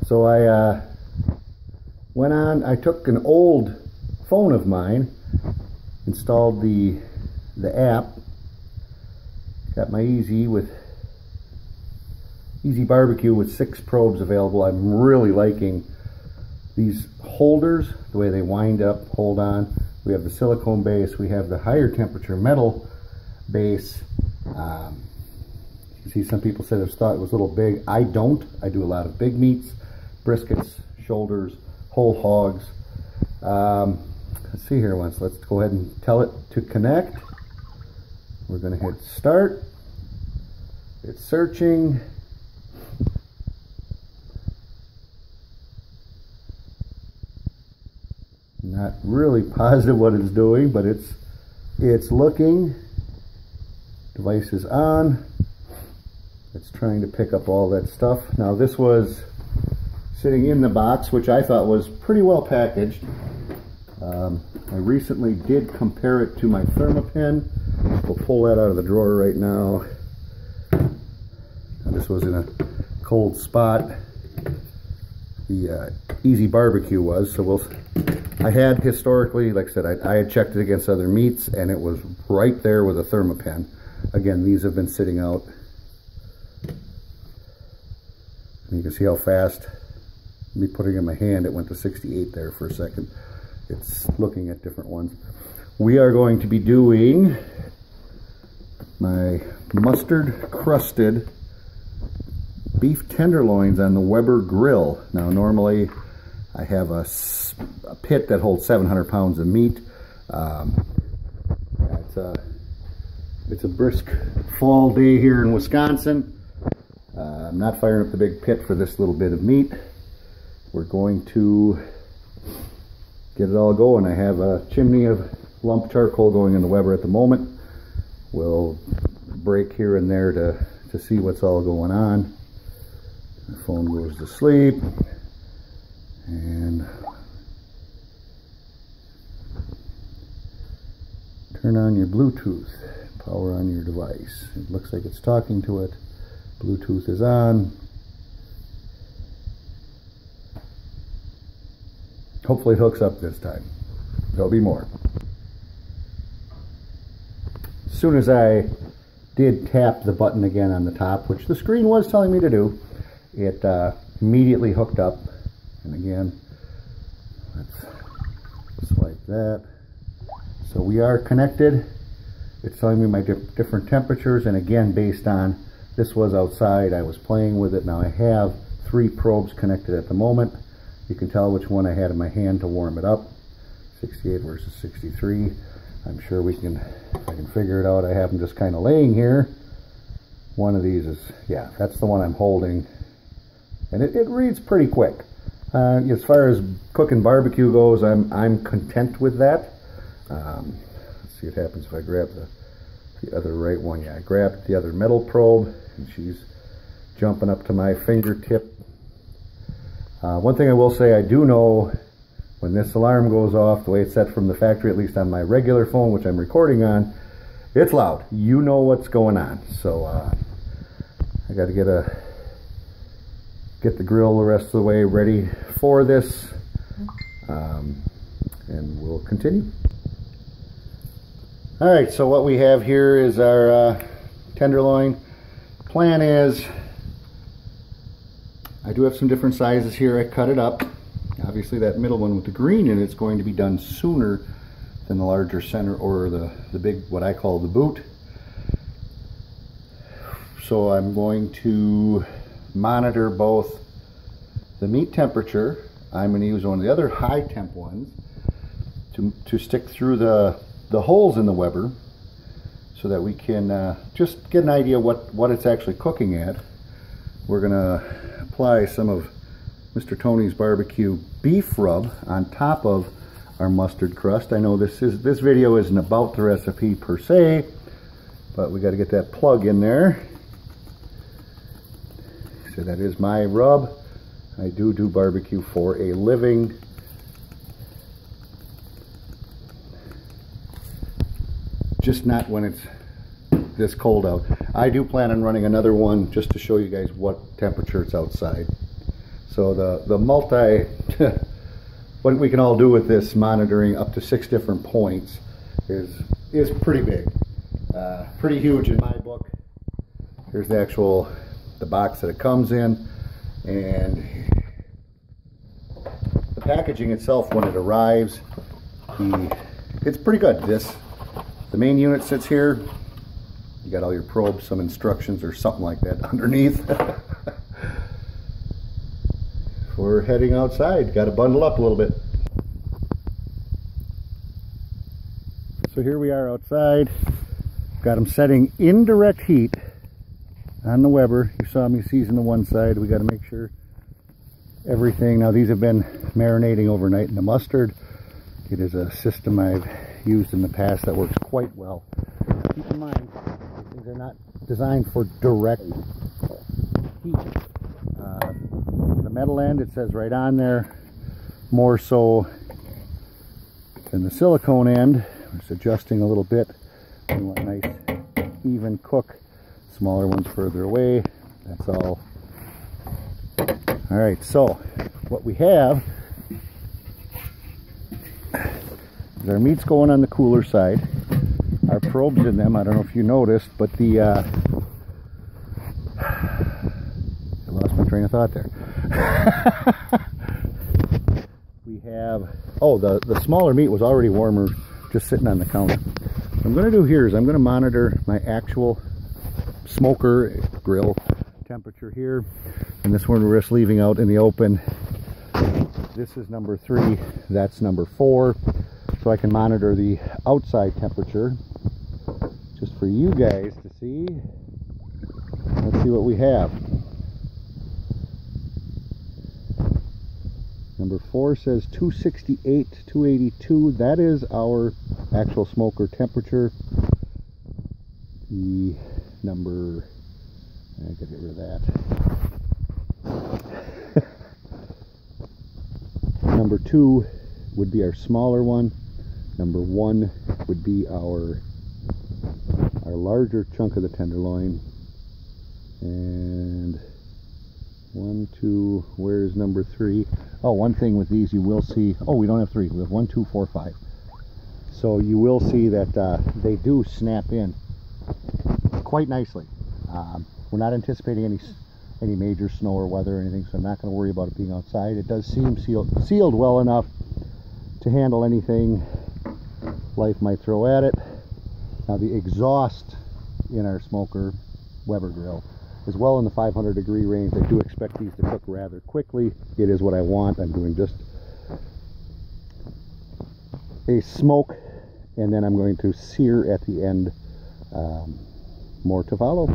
So I went on, I took an old phone of mine, installed the app, got my Easy BBQ with 6 probes available. I'm really liking these holders, the way they wind up, hold on. We have the silicone base, we have the higher temperature metal base. You see some people said it thought it was a little big. I don't. I do a lot of big meats, briskets, shoulders, whole hogs. Let's see here once. Let's go ahead and tell it to connect. We're going to hit start. It's searching. Not really positive what it's doing, but it's looking. Device is on. It's trying to pick up all that stuff. Now this was sitting in the box, which I thought was pretty well packaged. I recently did compare it to my Thermapen. We'll pull that out of the drawer right now. Now this was in a cold spot. The Easy BBQ was, so I had historically, like I said, I had checked it against other meats, and it was right there with a Thermapen. Again, these have been sitting out. And you can see how fast, me putting it in my hand, it went to 68 there for a second. It's looking at different ones. We are going to be doing my mustard crusted beef tenderloins on the Weber grill. Now normally I have a pit that holds 700 pounds of meat. It's a brisk fall day here in Wisconsin. I'm not firing up the big pit for this little bit of meat. We're going to get it all going. I have a chimney of lump charcoal going in the Weber at the moment. We'll break here and there to see what's all going on. The phone goes to sleep. And turn on your Bluetooth. Power on your device. It looks like it's talking to it. Bluetooth is on. Hopefully it hooks up this time. There'll be more. As soon as I did tap the button again on the top, which the screen was telling me to do, it immediately hooked up. And again, let's swipe that. So we are connected. It's telling me my different temperatures, and again, based on this was outside, I was playing with it. Now I have 3 probes connected at the moment. You can tell which one I had in my hand to warm it up. 68 versus 63. I'm sure if I can figure it out. I have them just kind of laying here. One of these is, yeah, that's the one I'm holding. And it reads pretty quick. As far as cooking barbecue goes, I'm content with that. Let's see what happens if I grab the other right one. Yeah, I grabbed the other metal probe, and she's jumping up to my fingertip. One thing I will say, I do know when this alarm goes off, the way it's set from the factory, at least on my regular phone, which I'm recording on, it's loud. You know what's going on. So I got to get the grill the rest of the way ready for this, and we'll continue. All right, so what we have here is our tenderloin. Plan is, I do have some different sizes here. I cut it up. Obviously that middle one with the green in it is going to be done sooner than the larger center, or the big, what I call the boot. So I'm going to monitor both the meat temperature. I'm going to use one of the other high temp ones to stick through the holes in the Weber, so that we can just get an idea what it's actually cooking at. We're going to apply some of Mr. Tony's barbecue beef rub on top of our mustard crust. I know this video isn't about the recipe per se, but we got to get that plug in there. So that is my rub. I do barbecue for a living. Just not when it's this cold out. I do plan on running another one just to show you guys what temperature it's outside. So the multi, what we can all do with this monitoring up to 6 different points is pretty big, pretty huge in my book. Here's the box that it comes in, and the packaging itself when it arrives, it's pretty good. The main unit sits here. You got all your probes, some instructions or something like that underneath. We're heading outside. Got to bundle up a little bit. So here we are outside. Got them setting indirect heat on the Weber. You saw me season the one side. We got to make sure everything. Now these have been marinating overnight in the mustard. It is a system I've used in the past that works quite well. Keep in mind, these are not designed for direct heat. The metal end, it says right on there, more so than the silicone end. Just adjusting a little bit. We want a nice even cook. Smaller ones further away. That's all. Alright, so what we have is our meat's going on the cooler side. Our probes in them, I don't know if you noticed, but I lost my train of thought there. We have, oh, the smaller meat was already warmer just sitting on the counter. What I'm going to do here is I'm going to monitor my actual smoker grill temperature here, and this one we're just leaving out in the open. This is number 3, that's number 4, so I can monitor the outside temperature just for you guys to see. Let's see what we have. Number 4 says 268, 282. That is our actual smoker temperature. The number, I gotta get rid of that. Number 2 would be our smaller one. Number 1 would be our larger chunk of the tenderloin. And 1, 2, where's number 3? Oh, one thing with these you will see, oh, we don't have 3, we have 1, 2, 4, 5. So you will see that they do snap in quite nicely. We're not anticipating any major snow or weather or anything, so I'm not going to worry about it being outside. It does seem sealed well enough to handle anything life might throw at it. Now the exhaust in our smoker Weber grill is well in the 500 degree range. I do expect these to cook rather quickly. It is what I want. I'm doing just a smoke, and then I'm going to sear at the end. More to follow.